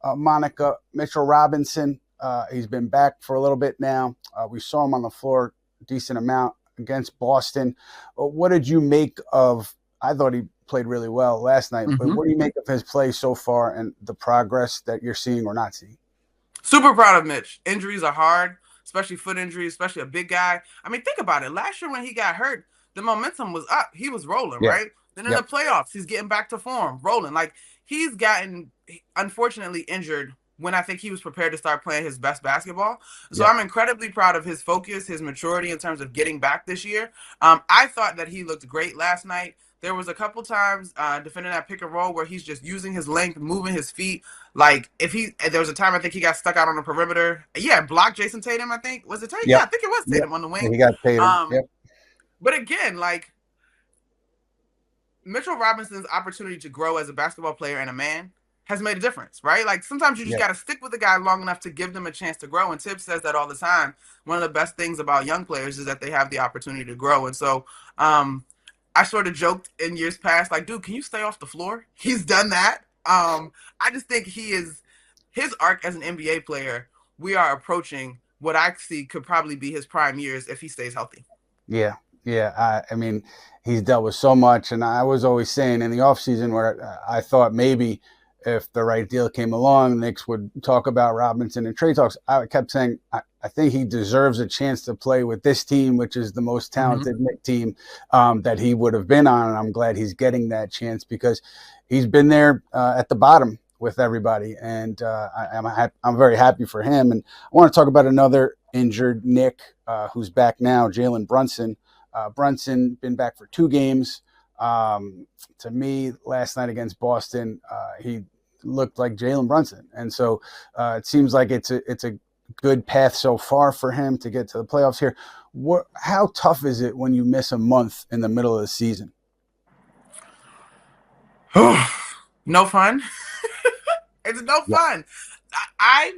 Monica Mitchell Robinson. He's been back for a little bit now. We saw him on the floor a decent amount against Boston. What did you make of? I thought he played really well last night, but what do you make of his play so far and the progress that you're seeing or not seeing? Super proud of Mitch. Injuries are hard, especially foot injuries, especially a big guy. I mean, think about it. Last year when he got hurt, the momentum was up. He was rolling, Yeah. right? Then in the Yep. playoffs, he's getting back to form, rolling. Like, he's gotten, unfortunately, injured when I think he was prepared to start playing his best basketball. So Yep. I'm incredibly proud of his focus, his maturity in terms of getting back this year. I thought that he looked great last night. There was a couple times defending that pick and roll where he's just using his length, moving his feet. Like, there was a time I think he got stuck out on the perimeter. Yeah, blocked Jason Tatum, I think. Was it Tatum? Yep. Yeah, I think it was Yep. Tatum on the Yeah, wing. he got Tatum. Yep. But again, like, Mitchell Robinson's opportunity to grow as a basketball player and a man has made a difference, right? Like, sometimes you just got to stick with the guy long enough to give them a chance to grow. And Tibbs says that all the time. One of the best things about young players is that they have the opportunity to grow. And so, I sort of joked in years past, like, dude, can you stay off the floor? He's done that. I just think his arc as an NBA player, we are approaching what I see could probably be his prime years if he stays healthy. Yeah. Yeah. I mean, he's dealt with so much. And I was always saying in the offseason where I thought maybe if the right deal came along, Knicks would talk about Robinson and trade talks. I kept saying, I think he deserves a chance to play with this team, which is the most talented Knicks team that he would have been on. And I'm glad he's getting that chance because he's been there at the bottom with everybody. And I'm very happy for him. And I want to talk about another injured Knick who's back now, Jalen Brunson. Brunson been back for 2 games. To me, last night against Boston, he looked like Jalen Brunson, and so it seems like it's a good path so far for him to get to the playoffs here. How tough is it when you miss a month in the middle of the season? No fun. It's no Yep. fun. I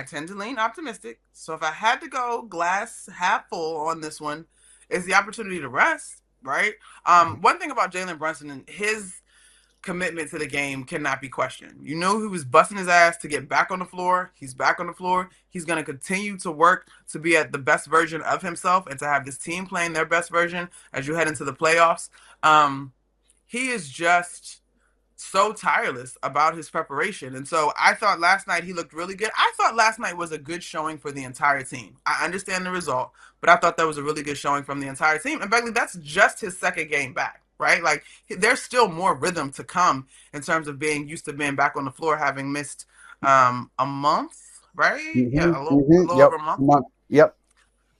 tend to lean optimistic. So if I had to go glass half full on this one, is the opportunity to rest, right? One thing about Jalen Brunson and his commitment to the game cannot be questioned. You know, he was busting his ass to get back on the floor. He's back on the floor. He's going to continue to work to be at the best version of himself and to have this team playing their best version as you head into the playoffs. He is just so tireless about his preparation. And so I thought last night he looked really good. I thought last night was a good showing for the entire team. I understand the result, but I thought that was a really good showing from the entire team. And Begley, that's just his second game back, right? Like, there's still more rhythm to come in terms of being used to being back on the floor, having missed a month, right? Yeah, a little over a month. Yep.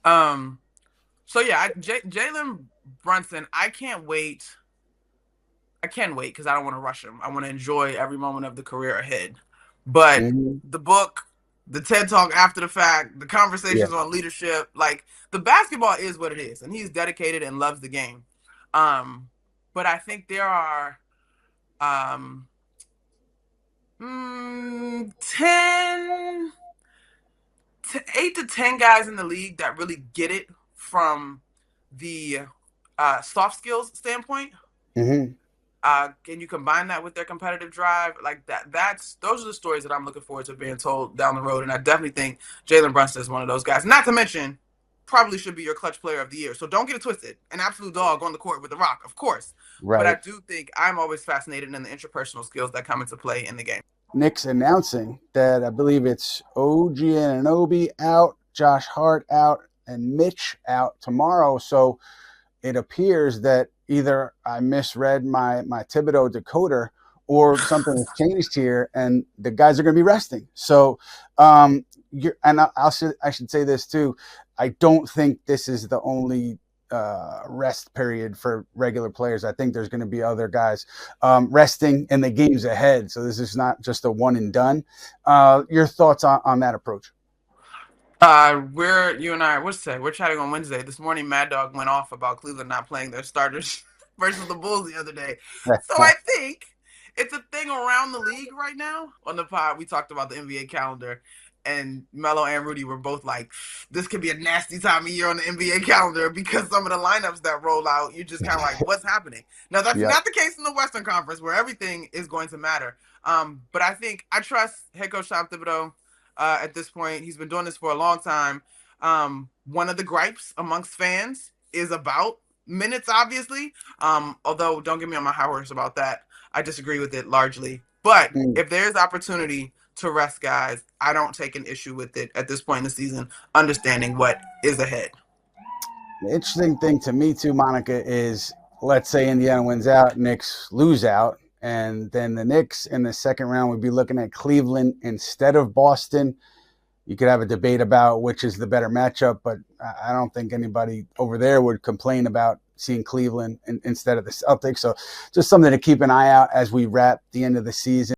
So yeah, Jalen Brunson, I can't wait because I don't want to rush him. I want to enjoy every moment of the career ahead. But the book, the TED Talk after the fact, the conversations on leadership, like, the basketball is what it is, and he's dedicated and loves the game. But I think there are 8 to 10 guys in the league that really get it from the soft skills standpoint. Can you combine that with their competitive drive? Like those are the stories that I'm looking forward to being told down the road. And I definitely think Jalen Brunson is one of those guys. Not to mention, probably should be your clutch player of the year. So don't get it twisted. An absolute dog on the court with the rock, of course. Right. But I do think I'm always fascinated in the interpersonal skills that come into play in the game. Knicks announcing that I believe it's OG Anunoby out, Josh Hart out, and Mitch out tomorrow. So it appears that either I misread my Thibodeau decoder or something has changed here, and the guys are going to be resting. So, I should say this too. I don't think this is the only rest period for regular players. I think there's going to be other guys resting in the games ahead. So this is not just a one and done. Your thoughts on that approach? You and I, we're chatting on Wednesday. This morning, Mad Dog went off about Cleveland not playing their starters versus the Bulls the other day. So I think it's a thing around the league right now. On the pod, we talked about the NBA calendar, and Melo and Rudy were both like, this could be a nasty time of year on the NBA calendar because some of the lineups that roll out, you're just kind of like, what's happening? Now, that's not the case in the Western Conference where everything is going to matter. But I think I trust head coach Tom Thibodeau at this point. He's been doing this for a long time. One of the gripes amongst fans is about minutes, obviously. Although don't get me on my high horse about that. I disagree with it largely. But if there's opportunity to rest guys, I don't take an issue with it at this point in the season, understanding what is ahead. The interesting thing to me too, Monica, is let's say Indiana wins out, Knicks lose out, and then the Knicks in the second round would be looking at Cleveland instead of Boston. You could have a debate about which is the better matchup, but I don't think anybody over there would complain about seeing Cleveland instead of the Celtics. So just something to keep an eye out as we wrap the end of the season.